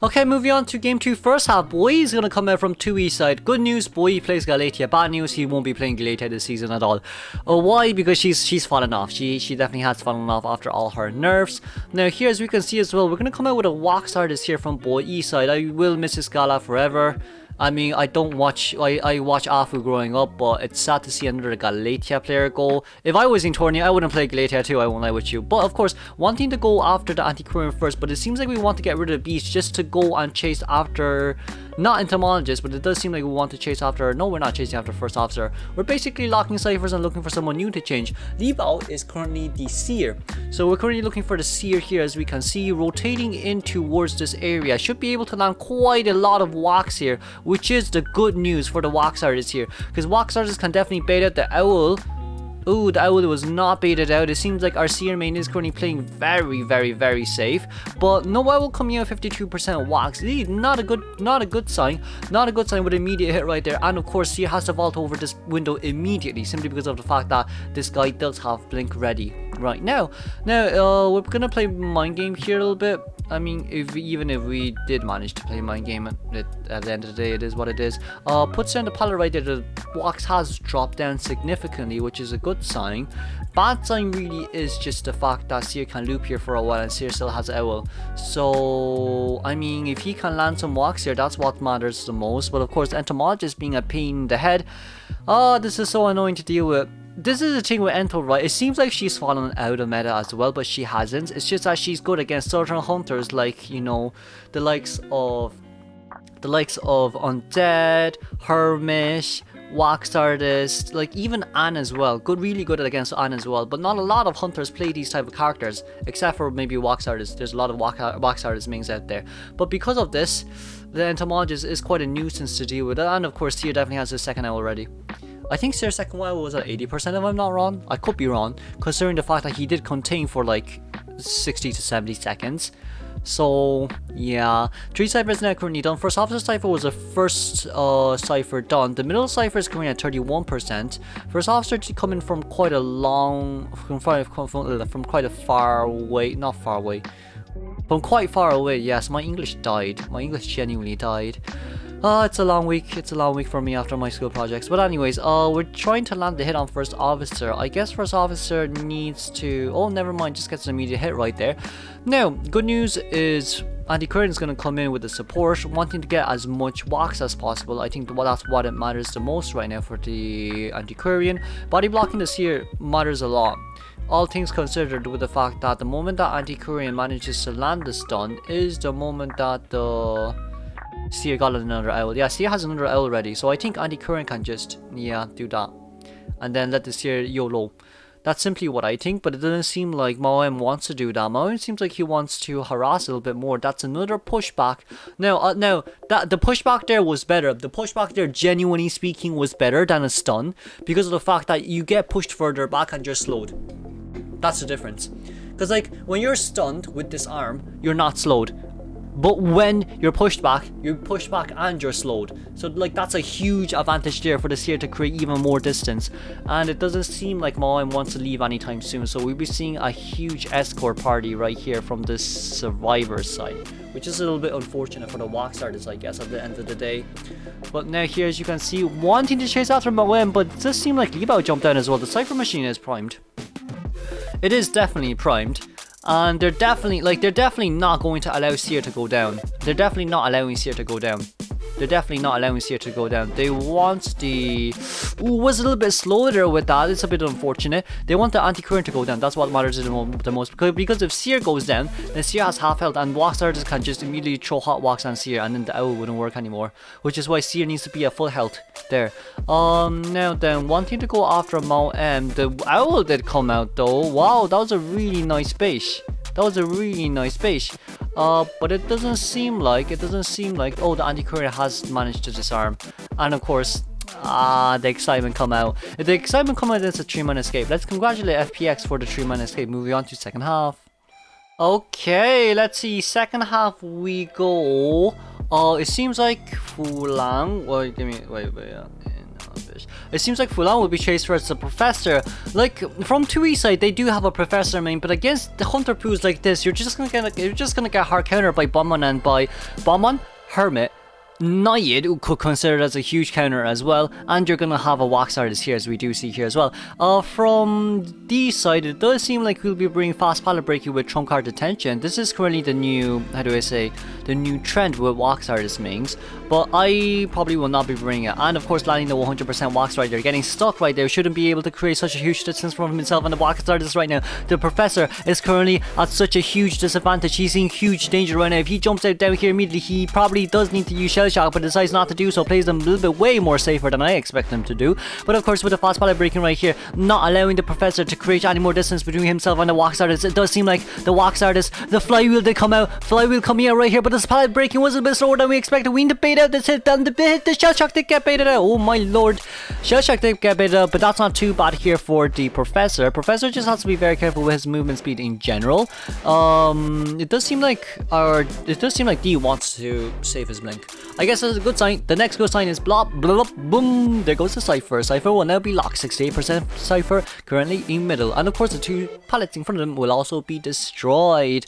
Okay, moving on to game 2 first half. Boy is going to come out from TUI side. Good news, Boy plays Galatia. Bad news, he won't be playing Galatia this season at all. Why? Because she's fallen off. She definitely has fallen off after all her nerfs. Now here, as we can see as well, we're going to come out with a wax artist here from Boy E side. I will miss his Gala forever. I mean, I watch Afu growing up, but it's sad to see another Galatia player go. If I was in tourney, I wouldn't play Galatia too, I won't lie with you. But of course, wanting to go after the Antiquarian first, but it seems like we want to get rid of the Beast just to go and chase after, not Entomologist, but it does seem like we want to chase after, no, we're not chasing after First Officer. We're basically locking ciphers and looking for someone new to change. Leave out is currently the Seer. So we're currently looking for the Seer here, as we can see, rotating in towards this area. Should be able to land quite a lot of wax here, which is the good news for the wax artists here, because wax artists can definitely bait out the owl. Ooh, the owl was not baited out. It seems like our Seer main is currently playing very safe, but no owl coming out 52% wax. Not a good sign. Not a good sign with immediate hit right there. And of course, Seer has to vault over this window immediately, simply because of the fact that this guy does have blink ready right now. We're gonna play mind game here a little bit. I mean, even if we did manage to play mind game, at the end of the day, it is what it is. Puts down the pallet right there. The wax has dropped down significantly, which is a good sign. Bad sign really is just the fact that Seer can loop here for a while, and Seer still has owl. So, I mean, if he can land some wax here, that's what matters the most. But of course, Entomologist being a pain in the head. This is so annoying to deal with. This is the thing with Ento, right? It seems like she's fallen out of meta as well, but she hasn't. It's just that she's good against certain hunters, like, you know, the likes of Undead, Hermit, Wax Artist, like even Anne as well. Really good against Anne as well. But not a lot of hunters play these type of characters, except for maybe Wax Artists. There's a lot of Wax Artist mains out there. But because of this, the Entomologist is quite a nuisance to deal with. And of course, Seer definitely has his second owl already. I think Seer's second owl was at 80% if I'm not wrong. I could be wrong, considering the fact that he did contain for like 60 to 70 seconds. So yeah, 3 ciphers now currently done. First Officer cipher was the first cipher done. The middle cipher is coming at 31%. First Officer coming from quite a long, from quite a far away, not far away, from quite far away. Yes, my English died. My English genuinely died. It's a long week. It's a long week for me after my school projects. But anyways, we're trying to land the hit on First Officer. I guess First Officer needs to... Oh, never mind. Just gets an immediate hit right there. Now, good news is Antiquarian is going to come in with the support, wanting to get as much wax as possible. I think that's what it matters the most right now for the Antiquarian. Body blocking this here matters a lot. All things considered, with the fact that the moment that Antiquarian manages to land the stun is the moment that the Seer got another owl. Yeah, Seer has another owl ready, so I think Antiquarian can just, yeah, do that. And then let the Seer YOLO. That's simply what I think, but it doesn't seem like Moem wants to do that. Moem seems like he wants to harass a little bit more. That's another pushback. Now, the pushback there was better. The pushback there, genuinely speaking, was better than a stun, because of the fact that you get pushed further back and you're slowed. That's the difference. Because, like, when you're stunned with this arm, you're not slowed. But when you're pushed back and you're slowed. So like that's a huge advantage there for the Seer to create even more distance. And it doesn't seem like Moem wants to leave anytime soon. So we'll be seeing a huge escort party right here from this survivor side, which is a little bit unfortunate for the wax artists, I guess, at the end of the day. But now here, as you can see, wanting to chase after Moem, but it does seem like Levo jumped down as well. The Cypher machine is primed. It is definitely primed. And they're definitely not going to allow Seer to go down. They're definitely not allowing Seer to go down. They're definitely not allowing Seer to go down. They want the... Ooh, was a little bit slow there with that. It's a bit unfortunate. They want the Antiquarian to go down. That's what matters the most. Because if Seer goes down, then Seer has half health, and wax artists can just immediately throw hot wax on Seer, and then the owl wouldn't work anymore. Which is why Seer needs to be at full health there. Now then, wanting to go after Moem, the owl did come out though. Wow, that was a really nice base. That was a really nice base. But it doesn't seem like, oh, the Antiquarian has managed to disarm. And of course, the excitement come out. If the excitement come out, it's a 3-man escape. Let's congratulate FPX for the 3-man escape. Moving on to second half. Okay, let's see. Second half we go. It seems like Fulang. Wait, give me, wait, yeah. It seems like Fulan will be chased first. The Professor, like from TUI side, they do have a Professor main, but against the Hunter poos like this, you're just gonna get hard countered by Bomon and by Bomon, Hermit, Nayid, who could consider it as a huge counter as well, and you're gonna have a Wax Artist here, as we do see here as well. From D side, it does seem like we'll be bringing fast pallet breaking with trump card detention. This is currently the new, how do I say, the new trend with Wax Artist mains, but I probably will not be bringing it. And of course, landing the 100% Wax right there, getting stuck right there, shouldn't be able to create such a huge distance from himself and the Wax Artist right now. The Professor is currently at such a huge disadvantage. He's in huge danger right now. If he jumps out down here immediately, he probably does need to use Shell Shock, but decides not to do so, plays them a little bit way more safer than I expect him to do. But of course, with the fast pallet breaking right here, not allowing the Professor to create any more distance between himself and the Wax Artist. It does seem like the Wax Artist, the flywheel did come out, flywheel coming out right here, but this pallet breaking was a bit slower than we expected. We need to bait out this hit, and the Shell Shock did get baited out. Oh my lord, Shell Shock did get baited out, but that's not too bad here for the Professor. Professor just has to be very careful with his movement speed in general. It does seem like D wants to save his blink. I guess that's a good sign. The next good sign is blop, blop, boom. There goes the Cypher. Cypher will now be locked. 68% Cypher currently in middle. And of course, the two pallets in front of them will also be destroyed.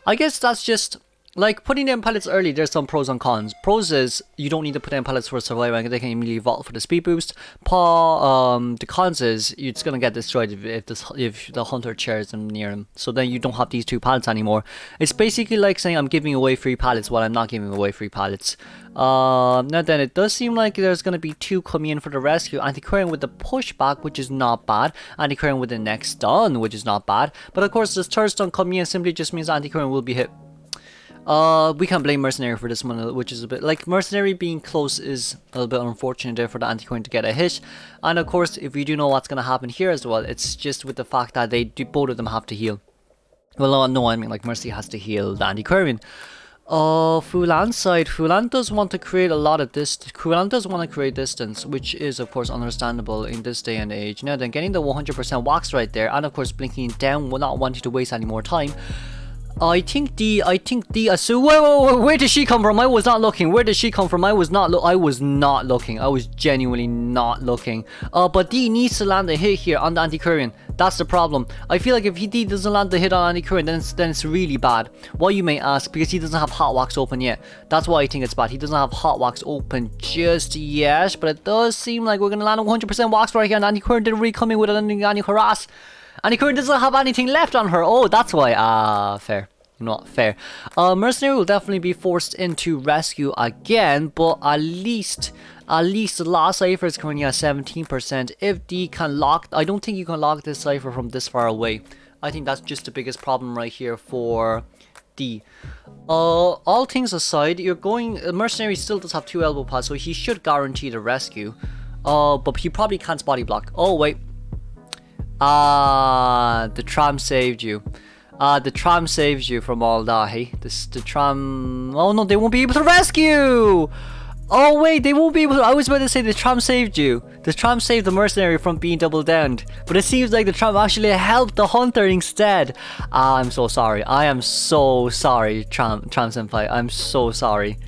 I guess that's just like putting down pallets early. There's some pros and cons. Pros is you don't need to put down pallets for a survival rank. They can immediately vault for the speed boost. The cons is it's gonna get destroyed if the hunter chairs them near him. So then you don't have these two pallets anymore. It's basically like saying I'm giving away free pallets while I'm not giving away free pallets. Now then, it does seem like there's gonna be two coming in for the rescue. Anti-Quarian with the pushback, which is not bad. Anti-Quarian with the next stun, which is not bad. But of course, this third stun coming in simply just means Anti-Quarian will be hit. We can't blame Mercenary for this one, which is a bit like Mercenary being close is a little bit unfortunate there for the Anti-Quarian to get a hit. And of course, if we do know what's gonna happen here as well, it's just with the fact that both of them have to heal. Well, no, I mean like Mercy has to heal the Anti-Quarian. Fulan side, Fulan does want to create a lot of distance. Fulan does want to create distance, which is of course understandable in this day and age. Now then, getting the 100% wax right there, and of course blinking down, not wanting to waste any more time. I think D, so where did she come from? I was not looking. Where did she come from? I was not looking. I was genuinely not looking. But D needs to land a hit here on the Anti-Quarian. That's the problem. I feel like if D doesn't land the hit on Anti-Quarian, then it's really bad. Why, you may ask? Because he doesn't have Hot Wax open yet. That's why I think it's bad. He doesn't have Hot Wax open just yet, but it does seem like we're gonna land a 100% wax right here, and Anti-Quarian didn't really come in with an anti-harass. Anti-Quarian doesn't have anything left on her. Oh, that's why. Fair. Not fair. Mercenary will definitely be forced into rescue again, but at least the last Cypher is currently at 17%. If D can lock, I don't think you can lock this Cypher from this far away. I think that's just the biggest problem right here for D. All things aside, Mercenary still does have 2 elbow pads, so he should guarantee the rescue. But he probably can't body block. Oh wait. The tram saved you. The tram saves you from all that, hey? The tram... Oh no, they won't be able to rescue! Oh wait, they won't be able to... I was about to say the tram saved you. The tram saved the Mercenary from being double downed. But it seems like the tram actually helped the Hunter instead. I'm so sorry. I am so sorry, Tram Senpai. I'm so sorry.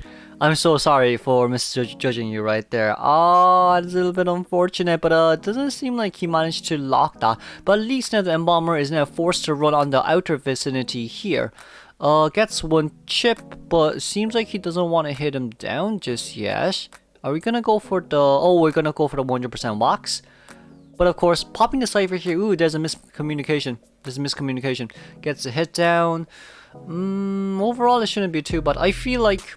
I'm so sorry for misjudging you right there. It's a little bit unfortunate, but it doesn't seem like he managed to lock that. But at least now the Embalmer is now forced to run on the outer vicinity here. Gets 1 chip, but seems like he doesn't want to hit him down just yet. Are we gonna go for the... Oh, we're gonna go for the 100% wax. But of course, popping the Cypher here... Ooh, there's a miscommunication. Gets a hit down. Overall, it shouldn't be too bad. I feel like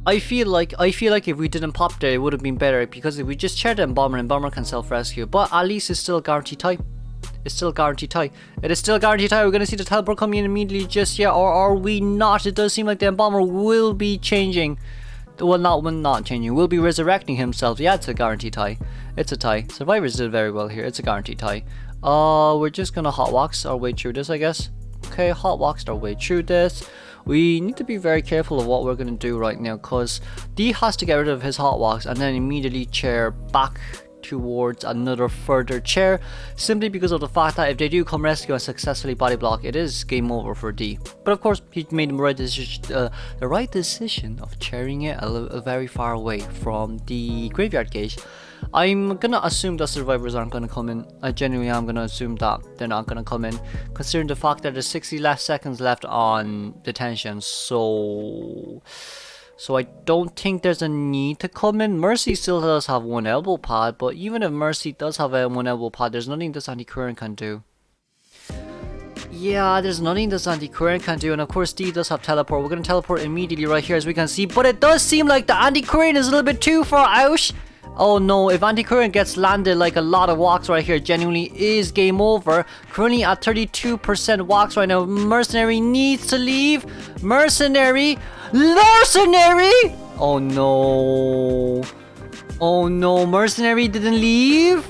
if we didn't pop there, it would have been better, because if we just chair the Embalmer can self-rescue. But at least it's still guaranteed tie. It is still guaranteed tie. We're gonna see the teleport coming in immediately just yet, or are we not? It does seem like the Embalmer will be changing. Well, not changing. Will be resurrecting himself. Yeah, it's a guaranteed tie. It's a tie. Survivors did very well here. It's a guaranteed tie. We're just gonna hot wax our way through this, I guess. Okay, hot waxed our way through this. We need to be very careful of what we're going to do right now, because D has to get rid of his hot wax and then immediately chair back towards another further chair, simply because of the fact that if they do come rescue and successfully body block, it is game over for D. But of course, he made the right decision of chairing it very far away from the graveyard cage. I'm gonna assume the survivors aren't gonna come in. I genuinely am gonna assume that they're not gonna come in, considering the fact that there's 60 seconds left on detention. So I don't think there's a need to come in. Mercy still does have one elbow pad, but even if Mercy does have one elbow pad, there's nothing this anti-current can do. Yeah, there's nothing this anti-current can do, and of course D does have teleport. We're gonna teleport immediately right here, as we can see, but it does seem like the anti-current is a little bit too far out. Oh no, if anti-current gets landed like a lot of walks right here, genuinely is game over. Currently at 32% walks right now. Mercenary needs to leave. Mercenary! Oh no. Oh no, Mercenary didn't leave?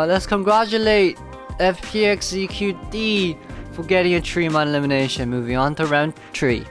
Let's congratulate FPX.ZQ for getting a 3-man elimination. Moving on to round 3.